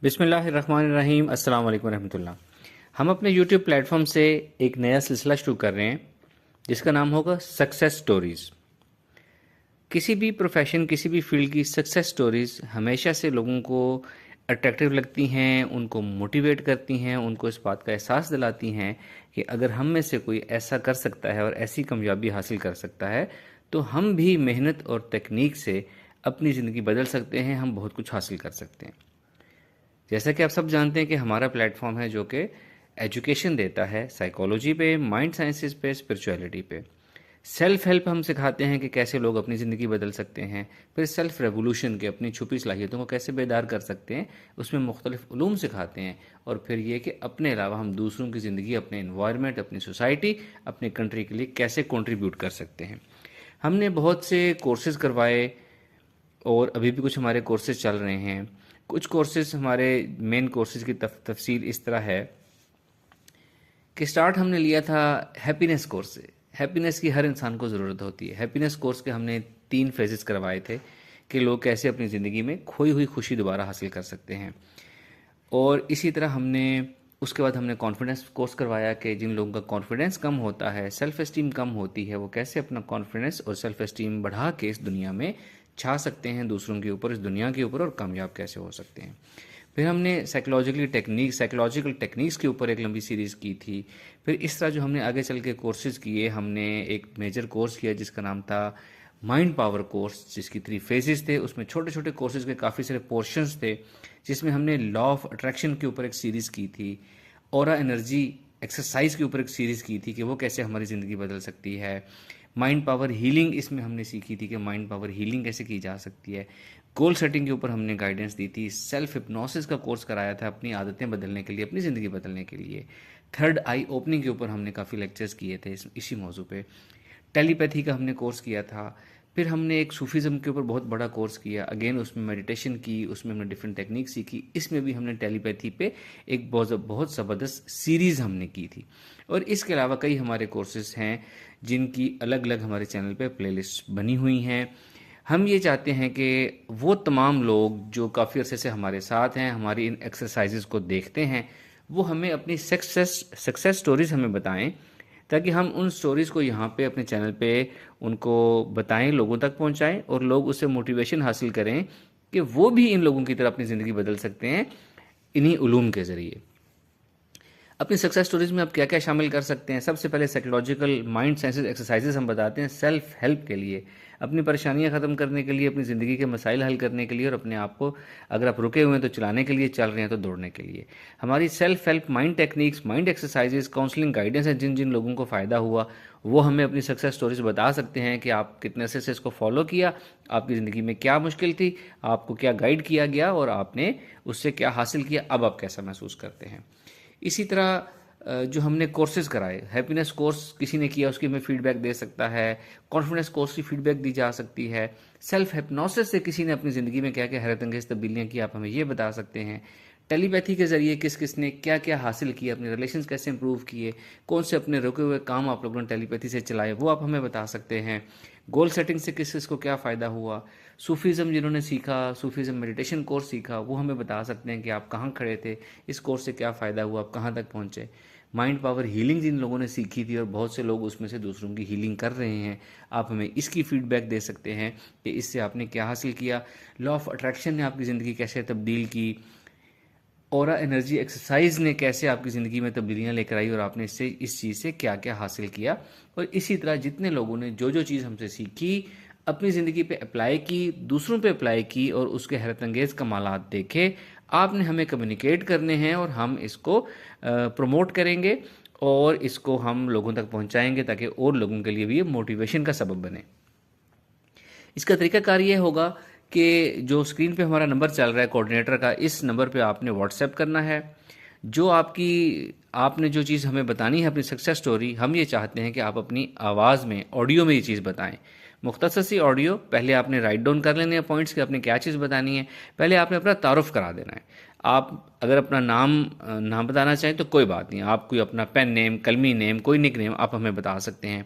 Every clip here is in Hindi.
बिस्मिल्लाहिर्रहमानिर्रहीम। अस्सलाम वालेकुम रहमतुल्लाह। हम अपने यूट्यूब प्लेटफॉर्म से एक नया सिलसिला शुरू कर रहे हैं जिसका नाम होगा सक्सेस स्टोरीज़। किसी भी प्रोफेशन, किसी भी फील्ड की सक्सेस स्टोरीज़ हमेशा से लोगों को अट्रैक्टिव लगती हैं, उनको मोटिवेट करती हैं, उनको इस बात का एहसास दिलाती हैं कि अगर हम में से कोई ऐसा कर सकता है और ऐसी कामयाबी हासिल कर सकता है तो हम भी मेहनत और तकनीक से अपनी ज़िंदगी बदल सकते हैं, हम बहुत कुछ हासिल कर सकते हैं। जैसा कि आप सब जानते हैं कि हमारा प्लेटफॉर्म है जो कि एजुकेशन देता है साइकोलॉजी पे, माइंड साइंसेस पे, स्पिरिचुअलिटी पे। सेल्फ हेल्प हम सिखाते हैं कि कैसे लोग अपनी ज़िंदगी बदल सकते हैं। फिर सेल्फ रेवोल्यूशन के अपनी छुपी सलाहियतों को कैसे बेदार कर सकते हैं, उसमें मुख्तलिफ उलूम सिखाते हैं। और फिर ये कि अपने अलावा हम दूसरों की ज़िंदगी, अपने इन्वायरमेंट, अपनी सोसाइटी, अपने कंट्री के लिए कैसे कंट्रीब्यूट कर सकते हैं। हमने बहुत से कोर्सेज़ करवाए और अभी भी कुछ हमारे कोर्सेज चल रहे हैं। कुछ कोर्सेज हमारे मेन कोर्सेज की तफसील इस तरह है कि स्टार्ट हमने लिया था हैप्पीनेस कोर्स से। हैप्पीनेस की हर इंसान को ज़रूरत होती है। हैप्पीनेस कोर्स के हमने 3 फेजेस करवाए थे कि लोग कैसे अपनी ज़िंदगी में खोई हुई खुशी दोबारा हासिल कर सकते हैं। और इसी तरह हमने उसके बाद हमने कॉन्फिडेंस कोर्स करवाया कि जिन लोगों का कॉन्फिडेंस कम होता है, सेल्फ एस्टीम कम होती है, वो कैसे अपना कॉन्फिडेंस और सेल्फ एस्टीम बढ़ा के इस दुनिया में छा सकते हैं, दूसरों के ऊपर, इस दुनिया के ऊपर, और कामयाब कैसे हो सकते हैं। फिर हमने साइकोलॉजिकल टेक्निक्स के ऊपर एक लंबी सीरीज़ की थी। फिर इस तरह जो हमने आगे चल के कोर्सेज किए, हमने एक मेजर कोर्स किया जिसका नाम था माइंड पावर कोर्स, जिसकी 3 फेजेस थे। उसमें छोटे छोटे कोर्सेज के काफ़ी सारे पोर्शंस थे, जिसमें हमने लॉ ऑफ अट्रैक्शन के ऊपर एक सीरीज़ की थी, ऑरा एनर्जी एक्सरसाइज के ऊपर एक सीरीज़ की थी कि वो कैसे हमारी ज़िंदगी बदल सकती है। माइंड पावर हीलिंग इसमें हमने सीखी थी कि माइंड पावर हीलिंग कैसे की जा सकती है। गोल सेटिंग के ऊपर हमने गाइडेंस दी थी। सेल्फ हिप्नोसिस का कोर्स कराया था अपनी आदतें बदलने के लिए, अपनी ज़िंदगी बदलने के लिए। थर्ड आई ओपनिंग के ऊपर हमने काफ़ी लेक्चर्स किए थे इसी मौजू पे। टेलीपैथी का हमने कोर्स किया था। फिर हमने एक सूफीज़म के ऊपर बहुत बड़ा कोर्स किया, अगेन उसमें मेडिटेशन की, उसमें हमने डिफरेंट टेक्निक सीखी। इसमें भी हमने टेलीपैथी पे एक बहुत बहुत ज़बरदस्त सीरीज़ हमने की थी। और इसके अलावा कई हमारे कोर्सेज हैं जिनकी अलग अलग हमारे चैनल पे प्लेलिस्ट बनी हुई हैं। हम ये चाहते हैं कि वो तमाम लोग जो काफ़ी अरसे से हमारे साथ हैं, हमारी इन एक्सरसाइजेज को देखते हैं, वो हमें अपनी सक्सेस स्टोरीज़ हमें बताएं, ताकि हम उन स्टोरीज़ को यहाँ पे अपने चैनल पे उनको बताएं, लोगों तक पहुँचाएं, और लोग उससे मोटिवेशन हासिल करें कि वो भी इन लोगों की तरह अपनी ज़िंदगी बदल सकते हैं इन्हीं उलूम के ज़रिए। अपनी सक्सेस स्टोरीज में आप क्या क्या शामिल कर सकते हैं? सबसे पहले साइकोलॉजिकल माइंड साइंसेस एक्सरसाइजेज हम बताते हैं सेल्फ हेल्प के लिए, अपनी परेशानियां ख़त्म करने के लिए, अपनी ज़िंदगी के मसाइल हल करने के लिए, और अपने आप को अगर आप रुके हुए हैं तो चलाने के लिए, चल रहे हैं तो दौड़ने के लिए। हमारी self help mind techniques, mind exercises, counselling guidance है। जिन जिन लोगों को फ़ायदा हुआ वो हमें अपनी सक्सेस स्टोरीज बता सकते हैं कि आप कितने से इसको फॉलो किया, आपकी ज़िंदगी में क्या मुश्किल थी, आपको क्या गाइड किया गया और आपने उससे क्या हासिल किया, अब आप कैसा महसूस करते हैं। इसी तरह जो हमने कोर्सेज कराए, हैप्पीनेस कोर्स किसी ने किया उसकी हमें फीडबैक दे सकता है, कॉन्फिडेंस कोर्स की फीडबैक दी जा सकती है, सेल्फ हिप्नोसिस से किसी ने अपनी ज़िंदगी में क्या क्या हैरत अंगेज तब्दीलियाँ की, आप हमें ये बता सकते हैं। टेलीपैथी के ज़रिए किस किस ने क्या क्या हासिल किया, अपने रिलेशंस कैसे इंप्रूव किए, कौन से अपने रुके हुए काम आप लोगों ने टेलीपैथी से चलाए, वो आप हमें बता सकते हैं। गोल सेटिंग से किस किस को क्या फ़ायदा हुआ, सूफीज़म जिन्होंने सीखा, सूफीज़म मेडिटेशन कोर्स सीखा, वो हमें बता सकते हैं कि आप कहाँ खड़े थे, इस कोर्स से क्या फ़ायदा हुआ, आप कहाँ तक पहुँचे। माइंड पावर हीलिंग जिन लोगों ने सीखी थी और बहुत से लोग उसमें से दूसरों की हीलिंग कर रहे हैं, आप हमें इसकी फीडबैक दे सकते हैं कि इससे आपने क्या हासिल किया। लॉ ऑफ अट्रैक्शन ने आपकी ज़िंदगी कैसे तब्दील की, ऑरा एनर्जी एक्सरसाइज ने कैसे आपकी ज़िंदगी में तब्दीलियाँ लेकर आई और आपने इससे इस चीज़ से क्या क्या हासिल किया। और इसी तरह जितने लोगों ने जो जो चीज़ हमसे सीखी, अपनी ज़िंदगी पे अप्लाई की, दूसरों पे अप्लाई की और उसके हैरत अंगेज़ कमालात देखे, आपने हमें कम्युनिकेट करने हैं और हम इसको प्रमोट करेंगे और इसको हम लोगों तक पहुंचाएंगे ताकि और लोगों के लिए भी ये मोटिवेशन का सबब बने। इसका तरीकाकार ये होगा कि जो स्क्रीन पे हमारा नंबर चल रहा है कोऑर्डिनेटर का, इस नंबर पे आपने व्हाट्सएप करना है। जो आपने जो चीज़ हमें बतानी है, अपनी सक्सेस स्टोरी, हम ये चाहते हैं कि आप अपनी आवाज़ में, ऑडियो में ये चीज़ बताएं। मुख्तसर सी ऑडियो, पहले आपने राइट डाउन कर लेने हैं पॉइंट्स कि आपने क्या चीज़ बतानी है। पहले आपने अपना तारुफ करा देना है। आप अगर अपना नाम ना बताना चाहें तो कोई बात नहीं, आप कोई अपना पेन नेम, कलमी नेम, कोई निक नेम आप हमें बता सकते हैं।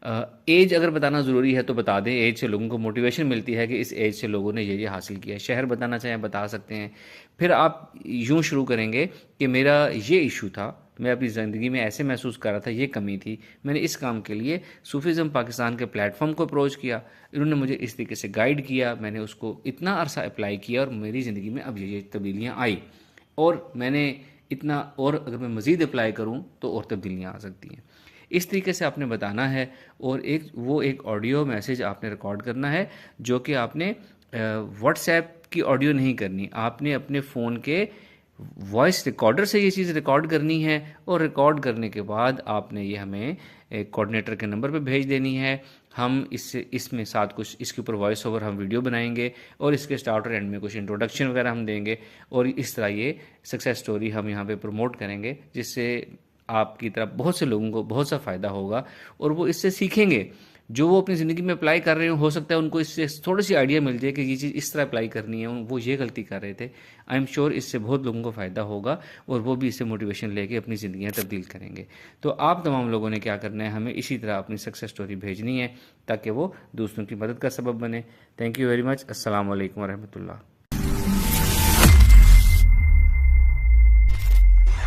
एज अगर बताना ज़रूरी है तो बता दें, एज से लोगों को मोटिवेशन मिलती है कि इस एज से लोगों ने ये हासिल किया है। शहर बताना चाहें बता सकते हैं। फिर आप यूं शुरू करेंगे कि मेरा ये इशू था, मैं अपनी ज़िंदगी में ऐसे महसूस कर रहा था, ये कमी थी, मैंने इस काम के लिए सूफीज़म पाकिस्तान के प्लेटफॉर्म को अप्रोच किया, इन्होंने मुझे इस तरीके से गाइड किया, मैंने उसको इतना अरसा अप्लाई किया और मेरी ज़िंदगी में अब ये तब्दीलियाँ आई, और मैंने इतना, और अगर मैं मज़ीद अप्लाई करूँ तो और तब्दीलियाँ आ सकती हैं। इस तरीके से आपने बताना है। और एक ऑडियो मैसेज आपने रिकॉर्ड करना है, जो कि आपने व्हाट्सएप की ऑडियो नहीं करनी, आपने अपने फ़ोन के वॉइस रिकॉर्डर से ये चीज़ रिकॉर्ड करनी है। और रिकॉर्ड करने के बाद आपने ये हमें कोऑर्डिनेटर के नंबर पे भेज देनी है। हम इसमें साथ कुछ इसके ऊपर वॉइस ओवर हम वीडियो बनाएंगे, और इसके स्टार्ट और एंड में कुछ इंट्रोडक्शन वगैरह हम देंगे, और इस तरह ये सक्सेस स्टोरी हम यहाँ पे प्रमोट करेंगे, जिससे आपकी तरफ बहुत से लोगों को बहुत सा फ़ायदा होगा, और वो इससे सीखेंगे। जो वो अपनी ज़िंदगी में अप्लाई कर रहे हो सकता है उनको इससे थोड़ी सी आइडिया मिल जाए कि ये चीज़ इस तरह अप्लाई करनी है, वो ये गलती कर रहे थे। आई एम श्योर इससे बहुत लोगों को फ़ायदा होगा, और वो भी इससे मोटिवेशन लेके अपनी ज़िंदगियाँ तब्दील करेंगे। तो आप तमाम लोगों ने क्या करना है, हमें इसी तरह अपनी सक्सेस स्टोरी भेजनी है, ताकि वो दूसरों की मदद का सबब बने। Thank you very much. अस्सलाम वालेकुम रहमतुल्लाह।